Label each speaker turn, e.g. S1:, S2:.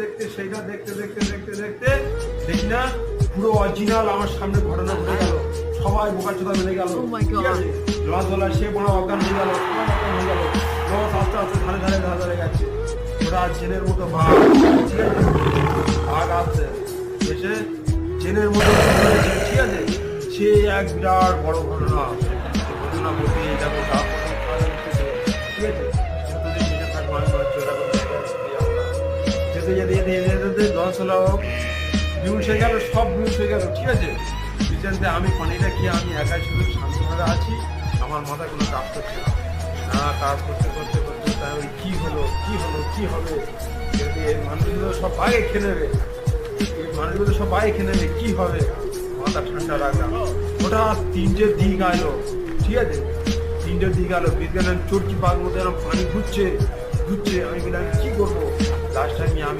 S1: দেখতে সেইটা দেখতে দেখি না পুরো অরিজিনাল আমার সামনে ঘটনা ঘটে গেল। সবাই বোকাচোদা মেনে গেল।
S2: Oh my God.
S1: লস বলা সে বড় অজ্ঞান হয়ে গেল, সবাই অজ্ঞান হয়ে গেল। লস আস্তে আস্তে ধারে গেছে। ওরা জেনের মতো ভাগ, ঠিক আছে, ভাগ আসছে এসে জেনের মতো ঘুরেছে, ঠিক আছে। সে এক বিরাট বড় ঘটনা বলতে এটা কথা, ঠিক আছে। যেতে লস হলো, বিউস হয়ে গেল, সব বিউস হয়ে গেল, ঠিক আছে। রিসেন্টলি আমি পানিটা খেয়ে আমি একাই শুধু শান্তভাবে আছি, আমার মাথায় কোনো কাজ করছে না কাজ করতে তাই ওই কি হলো কি হবে, এই মানুষগুলো সব বাইরে খেয়ে নেবে, কি হবে, মাথা ঠান্ডা রাখলাম। ওটা তিনটে দিক আলো, ঠিক আছে, তিনটে দিক আলো, বিজ্ঞানের চরকি পাক মতো এরকম পানি ঘুরছে। আমি বললাম কি করবো, লাস্ট টাইম আমি